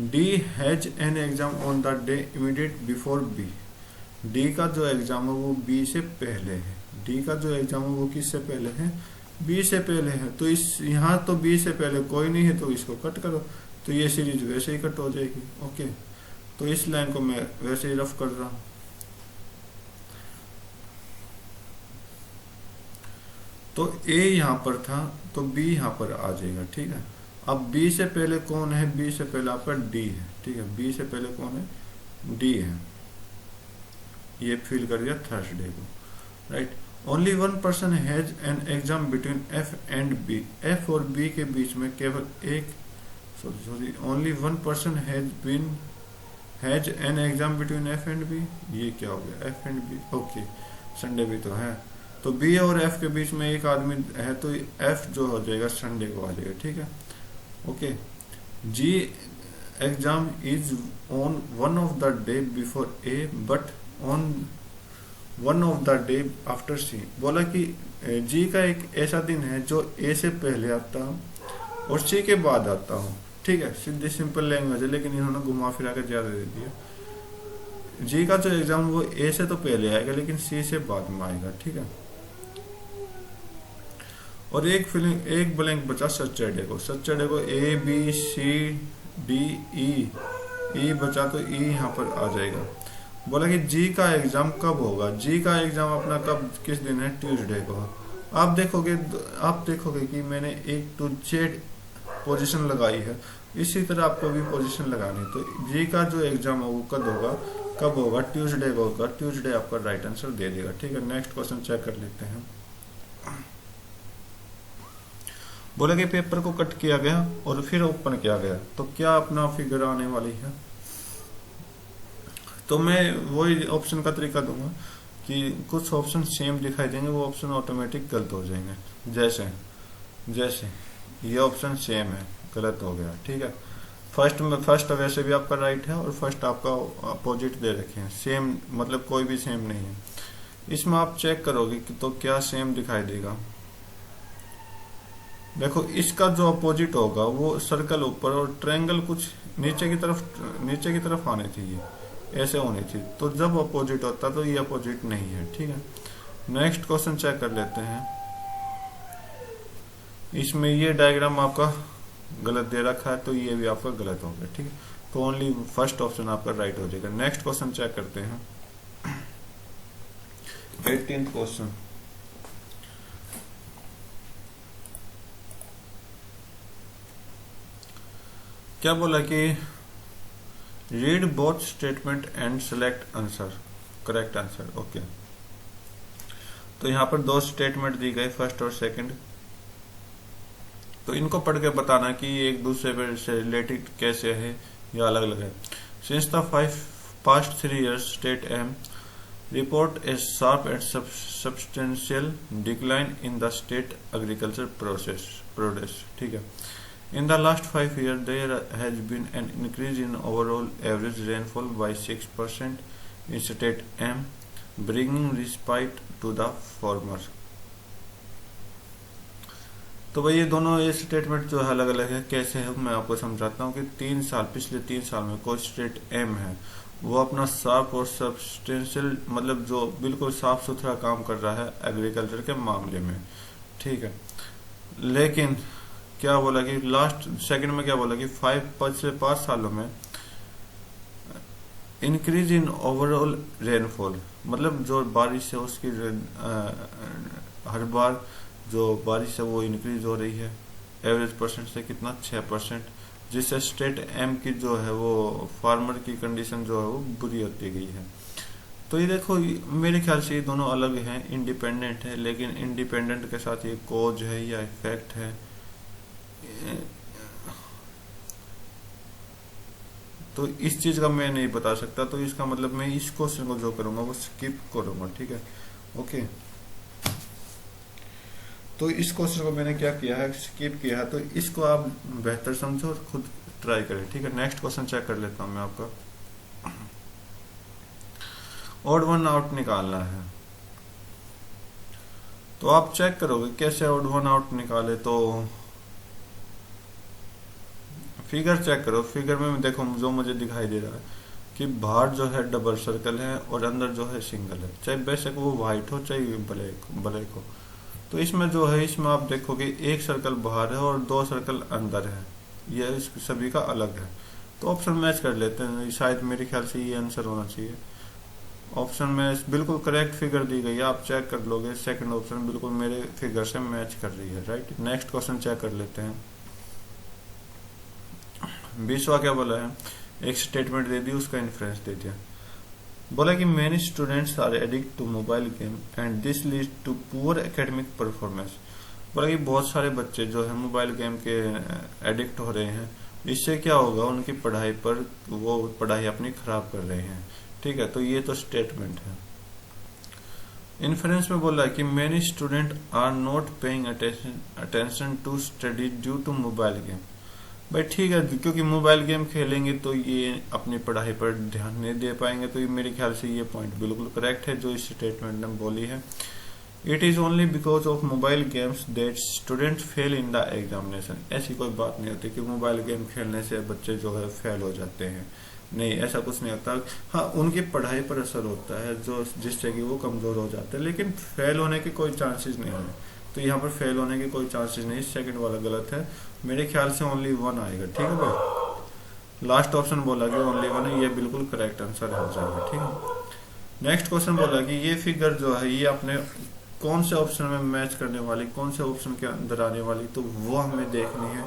D has an exam on the day immediate before B. D का जो एग्जाम है वो बी से पहले है, डी का जो एग्जाम है वो किससे पहले है, बी से पहले है। तो इस यहाँ तो बी से पहले कोई नहीं है, तो इसको कट करो, तो ये सीरीज वैसे ही कट हो जाएगी। ओके, तो इस लाइन को मैं वैसे ही रफ कर रहा हूँ। तो ए यहाँ पर था तो बी यहाँ पर आ जाएगा, ठीक है। अब बी से पहले कौन है, बी से पहले आपका डी है, ठीक है। बी से पहले कौन है, डी है। ये फिल कर दिया थर्सडे को, right. Only 1 person has an exam between F and B. F और बी के बीच में केवल एक, sorry, only 1 person has an exam between F and B. ये क्या हो गया, F and B, okay, Sunday भी तो है। तो बी और एफ के बीच में एक आदमी है, तो एफ जो हो जाएगा संडे को आ जाएगा, ठीक है। Okay, G exam is on one of the day before A but on one of the day after C. बोला कि जी का एक ऐसा दिन है जो ए से पहले आता हूँ और सी के बाद आता हूँ। ठीक है, सीधी सिंपल लैंग्वेज है, लेकिन इन्होंने घुमा फिरा कर ज्यादा दे दिया। जी का जो एग्जाम वो ए से तो पहले आएगा लेकिन सी से बाद में आएगा। ठीक है, और एक ब्लैंक बचा सैटरडे को। सैटरडे को A B C D E बचा तो ई यहाँ पर आ जाएगा। बोला कि जी का एग्जाम कब होगा। जी का एग्जाम अपना कब किस दिन है, ट्यूसडे को। आप देखोगे कि मैंने एक टू जेड पोजीशन लगाई है, इसी तरह आपको भी पोजीशन लगानी। तो जी का जो एग्जाम है वो कब होगा, ट्यूसडे को होगा। ट्यूसडे आपका राइट आंसर दे देगा। ठीक है, नेक्स्ट क्वेश्चन चेक कर लेते हैं। बोला कि पेपर को कट किया गया और फिर ओपन किया गया तो क्या अपना फिगर आने वाली है। तो मैं वही ऑप्शन का तरीका दूंगा कि कुछ ऑप्शन सेम दिखाई देंगे, वो ऑप्शन ऑटोमेटिक गलत हो जाएंगे। जैसे ये ऑप्शन सेम है, गलत हो गया। ठीक है, फर्स्ट वैसे भी आपका राइट है और फर्स्ट आपका अपोजिट दे रखे हैं। सेम मतलब कोई भी सेम नहीं है। इसमें आप चेक करोगे कि तो क्या सेम दिखाई देगा। देखो, इसका जो अपोजिट होगा वो सर्कल ऊपर और ट्रायंगल कुछ नीचे की तरफ आनी चाहिए, ऐसे होनी थी। तो जब अपोजिट होता तो ये अपोजिट नहीं है। ठीक है, नेक्स्ट क्वेश्चन चेक कर लेते हैं। इसमें ये डायग्राम आपका गलत दे रखा है तो ये भी आपका गलत हो गया। ठीक है, तो ओनली फर्स्ट ऑप्शन आपका राइट हो जाएगा। नेक्स्ट क्वेश्चन चेक करते हैं। 18th question. क्या बोला कि read both statement and select answer, correct answer. Okay, तो यहाँ पर दो स्टेटमेंट दी गई, फर्स्ट और सेकंड। तो इनको पढ़ के बताना कि एक दूसरे से रिलेटेड कैसे है या अलग अलग है। Since the past 3 years state M report a sharp and substantial decline in the state agriculture produce। ठीक है, in the last 5 years there has been an increase in overall average rainfall by 6% in state M, bringing respite to the farmer। तो भाई ये दोनों ये statement जो है अलग अलग है। कैसे है मैं आपको समझाता हूँ कि पिछले 3 साल में कोई स्टेट एम है वो अपना साफ और सब्सटेंशियल मतलब जो बिल्कुल साफ सुथरा काम कर रहा है एग्रीकल्चर के मामले में। ठीक है, लेकिन क्या बोला कि लास्ट सेकंड में क्या बोला कि 5 सालों में इंक्रीज इन ओवरऑल रेनफॉल, मतलब जो बारिश है उसकी हर बार जो बारिश है वो इंक्रीज हो रही है एवरेज परसेंट से कितना 6%, जिससे स्टेट एम की जो है वो फार्मर की कंडीशन जो है वो बुरी होती गई है। तो ये देखो, मेरे ख्याल से ये दोनों अलग हैं, इंडिपेंडेंट है, लेकिन इंडिपेंडेंट के साथ ये कोज है या इफेक्ट है, तो इस चीज का मैं नहीं बता सकता। तो इसका मतलब मैं इस क्वेश्चन को जो करूंगा वो स्किप करूंगा। ठीक है, ओके। तो इस क्वेश्चन को मैंने क्या किया है, स्किप किया है। तो इसको आप बेहतर समझो और खुद ट्राई करें। ठीक है, नेक्स्ट क्वेश्चन चेक कर लेता हूं मैं आपका। ऑड वन आउट निकालना है, तो आप चेक करोगे कैसे ऑड वन आउट निकाले। तो फिगर चेक करो। फिगर में देखो जो मुझे दिखाई दे रहा है कि बाहर जो है डबल सर्कल है और अंदर जो है सिंगल है, चाहे बेशक वो व्हाइट हो चाहे ब्लैक हो। तो इसमें जो है, इसमें आप देखोगे एक सर्कल बाहर है और 2 सर्कल अंदर है, ये इस सभी का अलग है। तो ऑप्शन मैच कर लेते हैं, शायद मेरे ख्याल से ये आंसर होना चाहिए। ऑप्शन में बिल्कुल करेक्ट फिगर दी गई है, आप चेक कर लोगे। सेकंड ऑप्शन बिल्कुल मेरे फिगर से मैच कर रही है, राइट। नेक्स्ट क्वेश्चन चेक कर लेते हैं। 20वां क्या बोला है, एक स्टेटमेंट दे दी, उसका इन्फ्रेंस दे दिया। बोला कि many students are addict to mobile game and this lead to poor academic performance. बोला कि बहुत सारे बच्चे जो है मोबाइल गेम के एडिक्ट हो रहे हैं, इससे क्या होगा, उनकी पढ़ाई पर वो पढ़ाई अपनी खराब कर रहे हैं। ठीक है, तो ये तो स्टेटमेंट है। इन्फ्रेंस में बोला कि many student are not paying attention to study due to mobile game. भाई ठीक है, क्योंकि मोबाइल गेम खेलेंगे तो ये अपनी पढ़ाई पर ध्यान नहीं दे पाएंगे, तो ये मेरे ख्याल से ये पॉइंट बिल्कुल करेक्ट है जो इस स्टेटमेंट ने बोली है। It is only because of mobile games that student fail in the examination. ऐसी कोई बात नहीं होती कि मोबाइल गेम खेलने से बच्चे जो है फेल हो जाते हैं, नहीं ऐसा कुछ नहीं होता। हाँ, उनकी पढ़ाई पर असर होता है जो जिससे कि वो कमजोर हो जाते हैं, लेकिन फेल होने के कोई चांसेस नहीं है। तो यहाँ पर फेल होने के कोई चांसेस नहीं, सेकंड वाला गलत है। मेरे ख्याल से ओनली वन आएगा। ठीक है भाई, लास्ट ऑप्शन बोला कि ओनली वन है, ये बिल्कुल करेक्ट आंसर हो जाएगा। ठीक है। नेक्स्ट क्वेश्चन बोला कि ये फिगर जो है ये अपने कौन से ऑप्शन में मैच करने वाली, कौन से ऑप्शन के अंदर आने वाली, तो वो हमें देखनी है।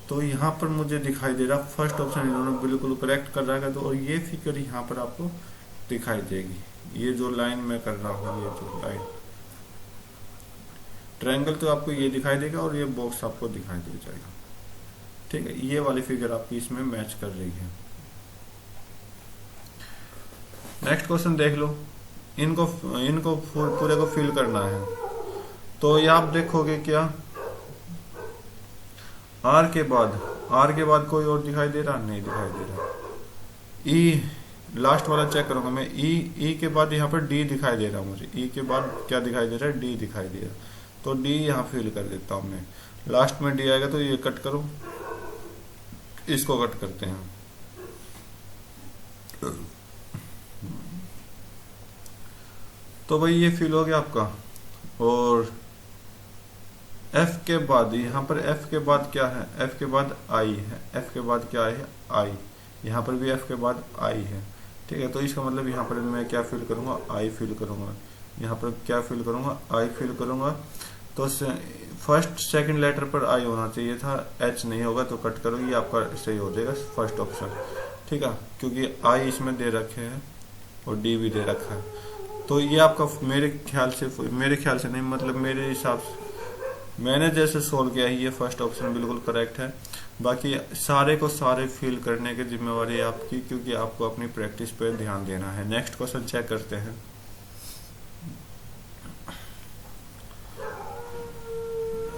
तो यहाँ पर मुझे दिखाई दे रहा फर्स्ट ऑप्शन इन्होंने बिल्कुल करेक्ट कर रखा है, तो और ये फिगर यहाँ पर आपको दिखाई देगी। ये जो लाइन में कर रहा हूँ, ये जो लाइन ट्रायंगल, तो आपको ये दिखाई देगा और ये बॉक्स आपको दिखाई दे जाएगा। ठीक है, ये वाली फिगर आपकी इसमें मैच कर रही है। नेक्स्ट क्वेश्चन देख लो, इनको पूरे को फिल करना है। तो ये आप देखोगे क्या, आर के बाद कोई और दिखाई दे रहा, नहीं दिखाई दे रहा। ई लास्ट वाला चेक करूंगा मैं, ई के बाद यहाँ पर डी दिखाई दे रहा मुझे, ई के बाद क्या दिखाई दे रहा है, डी दिखाई दे रहा। तो डी यहाँ फिल कर देता हूं मैं, लास्ट में डी आएगा तो ये कट करो, इसको कट करते हैं। तो भाई ये फिल हो गया आपका। और एफ के बाद, यहाँ पर एफ के बाद क्या है, एफ के बाद आई है, एफ के बाद क्या है, आई। यहाँ पर भी एफ के बाद आई है। ठीक है, तो इसका मतलब यहाँ पर मैं क्या फिल करूंगा, आई फिल करूंगा। यहाँ पर क्या फिल करूंगा, आई फिल करूंगा। तो फर्स्ट सेकंड लेटर पर आई होना चाहिए था, एच नहीं होगा तो कट करो, ये आपका सही हो जाएगा फर्स्ट ऑप्शन। ठीक है, क्योंकि आई इसमें दे रखे हैं और डी भी दे रखा है। तो ये आपका मेरे ख्याल से नहीं, मतलब मेरे हिसाब से मैंने जैसे सोल्व किया है, ये फर्स्ट ऑप्शन बिल्कुल करेक्ट है। बाकी सारे को सारे फिल करने की जिम्मेवारी आपकी, क्योंकि आपको अपनी प्रैक्टिस पे ध्यान देना है। नेक्स्ट क्वेश्चन चेक करते हैं।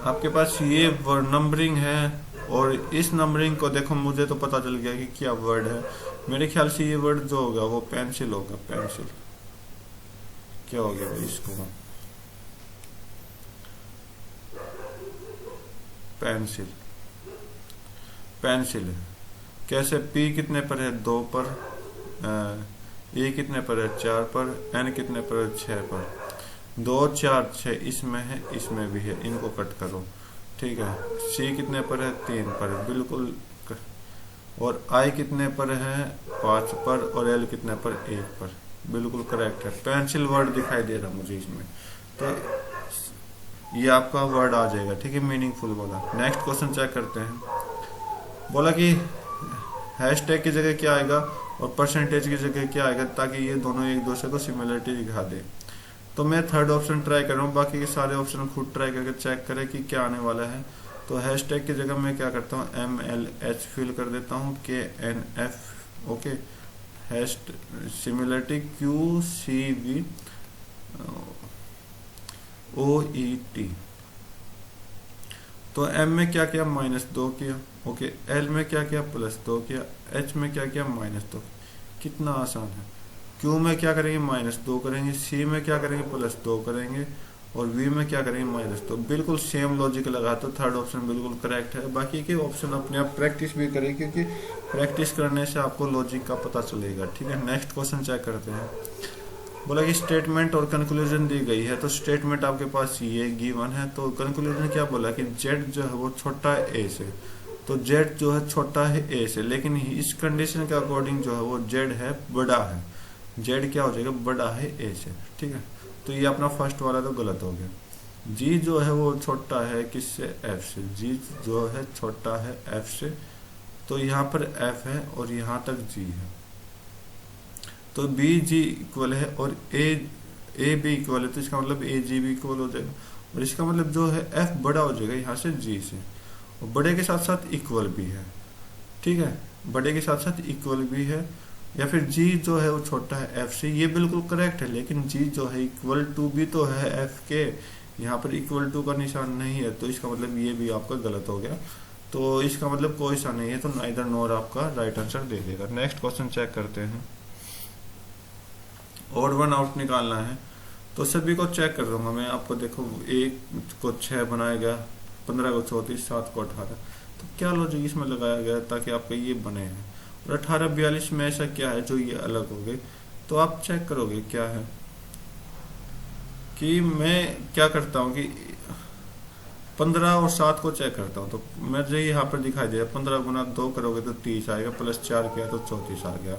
आपके पास ये नंबरिंग है, और इस नंबरिंग को देखो, मुझे तो पता चल गया कि क्या वर्ड है। मेरे ख्याल से ये वर्ड जो होगा वो पेंसिल होगा। पेंसिल क्या हो गया भाई, इसको पेंसिल, पेंसिल है। कैसे, पी कितने पर है, 2 पर, ए कितने पर है, 4 पर, एन कितने पर है, 6 पर। 2 4 6 इसमें है, इसमें भी है, इनको कट करो। ठीक है, सी कितने पर है, 3 पर, बिल्कुल। और आई कितने पर है, 5 पर, और एल कितने पर, 1 पर, बिल्कुल करेक्ट है। पेंसिल वर्ड दिखाई दे रहा मुझे इसमें, तो ये आपका वर्ड आ जाएगा। ठीक है, मीनिंगफुल बोला। नेक्स्ट क्वेश्चन चेक करते हैं। बोला कि हैशटैग की जगह क्या आएगा और परसेंटेज की जगह क्या आएगा, ताकि ये दोनों एक दूसरे को सिमिलरिटी दिखा दे। तो मैं थर्ड ऑप्शन ट्राई कर रहा हूँ, बाकी के सारे ऑप्शन खुद ट्राई करके चेक करें कि क्या आने वाला है। तो हैशटैग की जगह मैं क्या करता हूँ, MLH फिल कर देता हूँ, KNF। Okay, hash similarity QCV OET। तो M में क्या किया, -2 किया। ओके, L में क्या किया, +2 किया। H में क्या किया, -2। कितना आसान है। Q में क्या करेंगे, -2 करेंगे। C में क्या करेंगे, +2 करेंगे। और V में क्या करेंगे, -2। बिल्कुल सेम लॉजिक लगा, तो थर्ड ऑप्शन बिल्कुल करेक्ट है। बाकी के ऑप्शन अपने आप प्रैक्टिस भी करें, क्योंकि प्रैक्टिस करने से आपको लॉजिक का पता चलेगा। ठीक है, नेक्स्ट क्वेश्चन चेक करते हैं। बोला कि स्टेटमेंट और कंक्लूजन दी गई है। तो स्टेटमेंट आपके पास ये गिवन है, तो कंक्लूजन क्या बोला कि जेड जो है वो छोटा है ए से। तो जेड जो है छोटा है ए से, लेकिन इस कंडीशन के अकॉर्डिंग जो है वो जेड है बड़ा है। जेड क्या हो जाएगा, बड़ा है ए से। ठीक है, तो ये अपना फर्स्ट वाला तो गलत हो गया। जी जो है वो छोटा है किससे, एफ से। जी जो है छोटा है एफ से, तो यहाँ पर एफ है और यहाँ तक जी है। तो बी जी इक्वल है और ए बी इक्वल है, तो इसका मतलब ए जी भी इक्वल हो जाएगा। और इसका मतलब जो है एफ बड़ा हो जाएगा यहाँ से जी से, और बड़े के साथ साथ इक्वल भी है। ठीक है, बड़े के साथ साथ इक्वल भी है। या फिर जी जो है वो छोटा है एफ से, ये बिल्कुल करेक्ट है। लेकिन जी जो है इक्वल टू भी तो है एफ के, यहाँ पर इक्वल टू का निशान नहीं है, तो इसका मतलब ये भी आपका गलत हो गया। तो इसका मतलब कोई सा नहीं है, तो नाइदर नोर आपका राइट आंसर दे देगा। नेक्स्ट क्वेश्चन चेक करते हैं। ऑड वन आउट निकालना है, तो सभी को चेक कर दूंगा मैं आपको। देखो 1 को 6 बनाया गया, 15 को 34, 7 को 18, तो क्या लॉजिक इसमें लगाया गया ताकि आपका ये बने हैं। और 18 42 में ऐसा क्या है जो ये अलग हो गए, तो आप चेक करोगे क्या है कि मैं क्या करता हूँ कि 15 और 7 को चेक करता हूँ। तो मुझे यहाँ पर दिखाई दे रहा है 15 गुना 2 करोगे तो 30 आएगा, प्लस 4 किया तो 34 आ गया।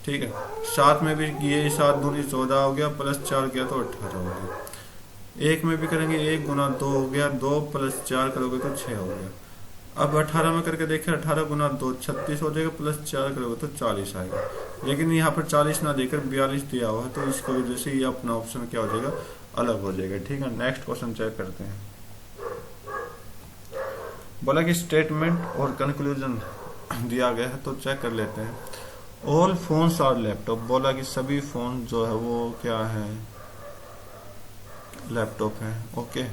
ठीक है, 7 में भी ये 7 दूनी 14 हो गया, प्लस 4 किया तो 18 हो गया। 1 में भी करेंगे, 1 गुना 2 हो गया, 2 प्लस 4 करोगे तो 6 हो गया। अब 18 में करके देखें, 18 गुना 2 36 हो जाएगा, प्लस 4 करोगे तो 40 आएगा। लेकिन यहाँ पर 40 ना देकर 42 दिया हुआ है, तो इसकी वजह से ये अपना ऑप्शन क्या हो जाएगा, अलग हो जाएगा। ठीक है, नेक्स्ट क्वेश्चन चेक करते हैं। बोला कि स्टेटमेंट और कंक्लूजन दिया गया है, तो चेक कर लेते हैं। ऑल फोन्स आर लैपटॉप, बोला कि सभी फोन जो है वो क्या है, लैपटॉप है। Okay,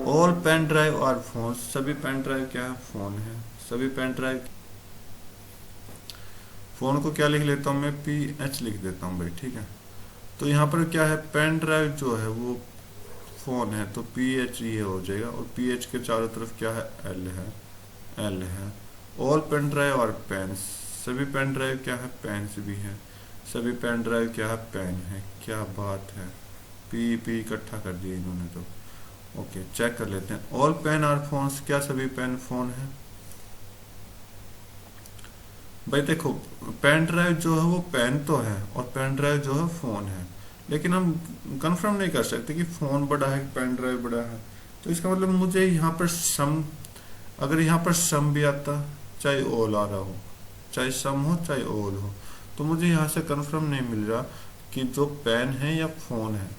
all pen drive or phone, सभी पेन ड्राइव क्या है, फोन है। सभी पेन ड्राइव, फोन को क्या लिख लेता हूँ मैं, PH लिख देता हूँ भाई। ठीक है, तो यहाँ पर क्या है, पेन ड्राइव जो है वो फोन है, तो PH ये हो जाएगा। और PH के चारों तरफ क्या है, L है। ऑल पेन ड्राइव और पेन, सभी पेन ड्राइव क्या है, पेन्स भी है। सभी पेन ड्राइव क्या है, पेन है। क्या बात है, P इकट्ठा कर दिए इन्होंने तो। ओके, चेक कर लेते हैं। ऑल पेन आर फोन्स, क्या सभी पेन फोन है। भाई देखो, पेन ड्राइव जो है वो पेन तो है, और पेन ड्राइव जो है फोन है, लेकिन हम कंफर्म नहीं कर सकते कि फोन बड़ा है कि पेन ड्राइव बड़ा है। तो इसका मतलब मुझे यहाँ पर सम, अगर यहाँ पर सम भी आता, चाहे ऑल आ रहा हो, चाहे सम हो चाहे ऑल हो, तो मुझे यहाँ से कंफर्म नहीं मिल रहा कि जो पेन है या फोन है।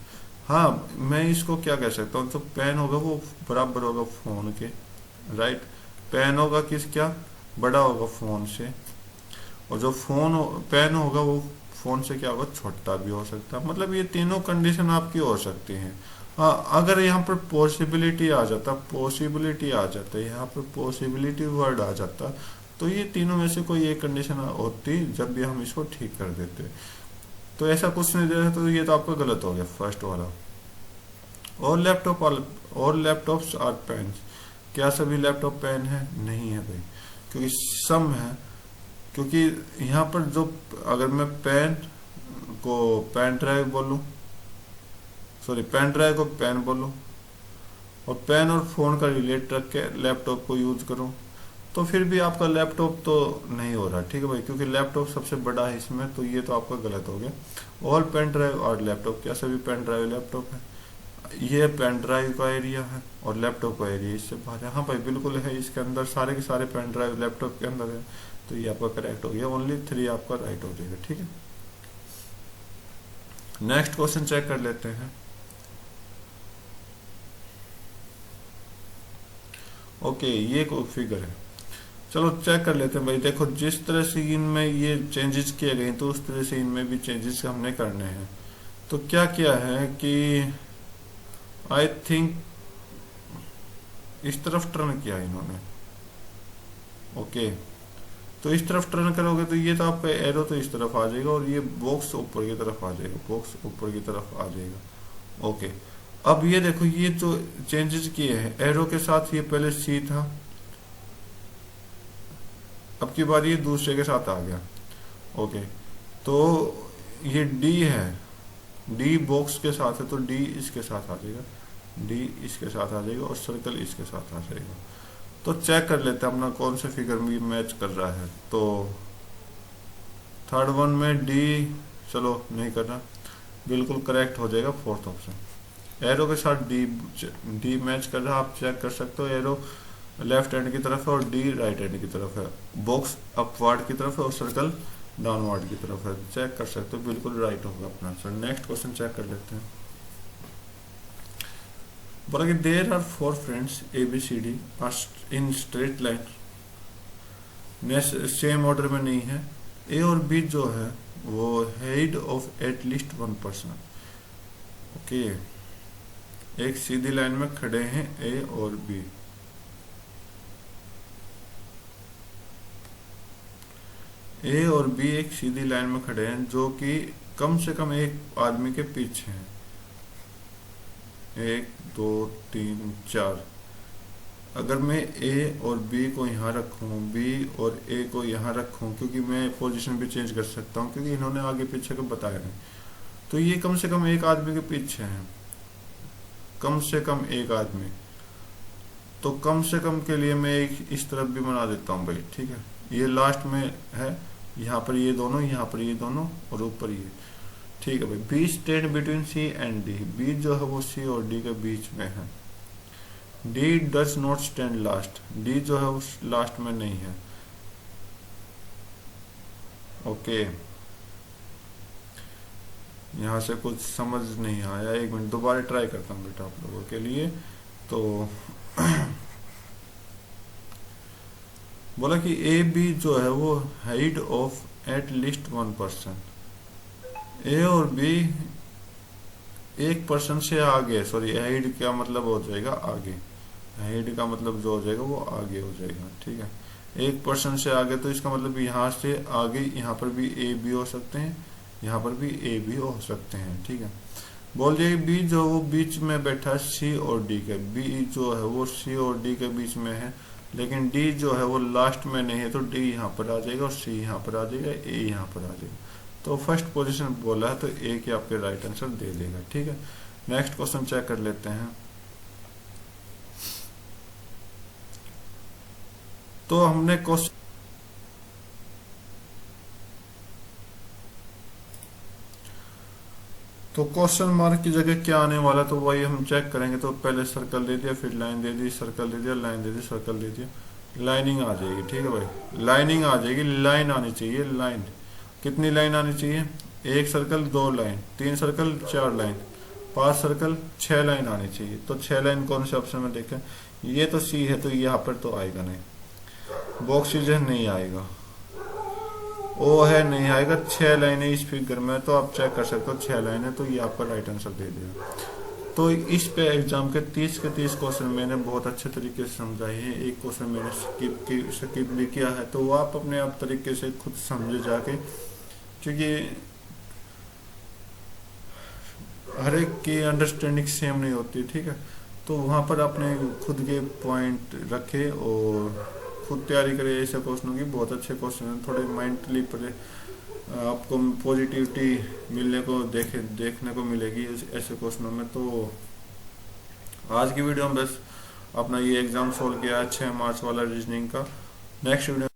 हाँ, मैं इसको क्या कह सकता हूँ, जो पेन होगा वो बराबर होगा फोन के, राइट। पेन होगा किस, क्या बड़ा होगा फोन से, और जो पेन होगा वो फोन से क्या होगा, छोटा भी हो सकता है। मतलब ये तीनों कंडीशन आपकी हो सकती हैं। हाँ, अगर यहाँ पर पॉसिबिलिटी आ जाता यहाँ पर पॉसिबिलिटी वर्ड आ जाता, तो ये तीनों में से कोई एक कंडीशन होती जब भी हम इसको ठीक कर देते। तो ऐसा कुछ नहीं दे रहा, तो ये तो आपका गलत हो गया फर्स्ट वाला। और लैपटॉप्स आर पेन, क्या सभी लैपटॉप पेन है, नहीं है भाई, क्योंकि सम है। क्योंकि यहाँ पर जो, अगर मैं पेन को पेन ड्राइव बोलूं, सॉरी पेन ड्राइव को पेन बोलूं, और पेन और फोन का रिलेट रख के लैपटॉप को यूज करूं, तो फिर भी आपका लैपटॉप तो नहीं हो रहा। ठीक है भाई, क्योंकि लैपटॉप सबसे बड़ा है इसमें, तो ये तो आपका गलत हो गया। ऑल पेन ड्राइव और लैपटॉप, क्या सभी पेन ड्राइव लैपटॉप है। ये पेन ड्राइव का एरिया है और लैपटॉप का एरिया इससे बाहर है। हाँ भाई बिल्कुल है, इसके अंदर सारे के सारे पेन ड्राइव लैपटॉप के अंदर है, तो ये आपका करेक्ट हो गया। ओनली 3 आपका राइट हो जाएगा। ठीक है, नेक्स्ट क्वेश्चन चेक कर लेते हैं। ओके, ये कोई फिगर है, चलो चेक कर लेते हैं भाई। देखो, जिस तरह से इनमें ये चेंजेस किए गए तो उस तरह से इनमें भी चेंजेस हमने करने हैं। तो क्या किया है कि आई थिंक इस तरफ टर्न किया इन्होंने। ओके, तो इस तरफ टर्न करोगे तो ये तो आपका एरो तो इस तरफ आ जाएगा, और ये बॉक्स ऊपर की तरफ आ जाएगा, बॉक्स ऊपर की तरफ आ जाएगा। ओके, अब ये देखो, ये जो चेंजेस किए हैं एरो के साथ, ये पहले सी था, अब की बार ये दूसरे के साथ आ गया। ओके, तो ये डी है, डी बॉक्स के साथ है, तो डी इसके साथ आ जाएगा, डी इसके साथ आ जाएगा, और सर्कल इसके साथ आ जाएगा। तो चेक कर लेते हैं अपना कौन से फिगर में मैच कर रहा है। तो थर्ड वन में डी, चलो नहीं करना, बिल्कुल करेक्ट हो जाएगा फोर्थ ऑप्शन। एरो के साथ डी मैच कर रहा है, आप चेक कर सकते हो। एरो लेफ्ट हैंड की तरफ है और डी राइट हैंड की तरफ है, बॉक्स अपवर्ड की तरफ है और सर्कल डाउनवर्ड की तरफ है। चेक कर सकते हो, बिल्कुल राइट होगा अपना आंसर। नेक्स्ट क्वेश्चन चेक कर लेते हैं। बोला कि there are 4 friends ABCD in straight line, same order में नहीं है। ए और बी जो है वो head of at least 1 person. Okay, एक सीधी लाइन में खड़े हैं ए और बी। ए और बी एक सीधी लाइन में खड़े हैं जो कि कम से कम एक आदमी के पीछे हैं, 1 2 3 4। अगर मैं ए और बी को यहाँ रखूँ, बी और ए को यहाँ रखूँ, क्योंकि मैं पोजीशन भी चेंज कर सकता हूँ क्योंकि इन्होंने आगे पीछे को बताया नहीं, तो ये कम से कम एक आदमी के पीछे है, कम से कम एक आदमी। तो कम से कम के लिए मैं एक इस तरफ भी बना देता हूँ भाई, ठीक है। ये लास्ट में है, यहाँ पर ये दोनों, यहाँ पर ये दोनों और ऊपर ये, ठीक है भाई। B stand between C and D, B जो है वो सी और डी के बीच में है। D does not stand last, D जो है वो लास्ट में नहीं है। ओके, यहाँ से कुछ समझ नहीं आया, एक मिनट दोबारा ट्राई करता हूँ बेटा आप लोगों के लिए। तो बोला कि ए बी जो है वो height of at least 1 person, A और बी एक पर्सन से आगे, सॉरी हाइट का मतलब हो जाएगा आगे, हाइट का मतलब जो हो जाएगा वो आगे हो जाएगा, ठीक है। एक पर्सन से आगे, तो इसका मतलब यहाँ से आगे यहाँ पर भी ए बी हो सकते हैं, यहाँ पर भी ए बी हो सकते हैं, ठीक है। बोल दिए बी जो वो बीच में बैठा है सी और डी के, बी जो है वो सी और डी के बीच में है, लेकिन डी जो है वो लास्ट में नहीं है, तो डी यहाँ पर आ जाएगा और सी यहाँ पर आ जाएगा, ए यहाँ पर आ जाएगा। तो फर्स्ट पोजीशन बोला है तो ए के आपके राइट आंसर दे देगा, ठीक है। नेक्स्ट क्वेश्चन चेक कर लेते हैं। तो हमने क्वेश्चन, तो क्वेश्चन मार्क की जगह क्या आने वाला, तो वही हम चेक करेंगे। तो पहले सर्कल दे दिया, फिर लाइन दे दी, सर्कल दे दिया, लाइन दे दी, सर्कल दे दिया, लाइनिंग आ जाएगी, ठीक है भाई। लाइनिंग आ जाएगी, लाइन आनी चाहिए, लाइन कितनी लाइन आनी चाहिए, 1 circle 2 line, 3 circle 4 line, 5 circle 6 line आनी चाहिए। तो 6 लाइन कौन से ऑप्शन में देखें, ये तो सी है तो यहाँ पर तो आएगा नहीं, बॉक्सेज है नहीं आएगा, ओ है नहीं आएगा, 6 लाइनें इस फिगर में, तो आप चेक कर सकते हो 6 लाइनें, तो ये आपका राइट आंसर दे देगा। तो इस पे एग्जाम के 30 के 30 क्वेश्चन मैंने बहुत अच्छे तरीके से समझाए हैं। एक क्वेश्चन मैंने स्किप भी किया है, तो वो आप अपने आप तरीके से खुद समझे जाके, क्योंकि हर एक की अंडरस्टैंडिंग सेम नहीं होती, ठीक है। तो वहाँ पर आपने खुद के पॉइंट रखे और खुद तैयारी करे ऐसे क्वेश्चनों की। बहुत अच्छे क्वेश्चन हैं, थोड़े मेंटली पर आपको पॉजिटिविटी मिलने को देखने को मिलेगी ऐसे क्वेश्चनों में। तो आज की वीडियो में बस अपना ये एग्जाम सोल्व किया 6 मार्च वाला रीजनिंग का। Next video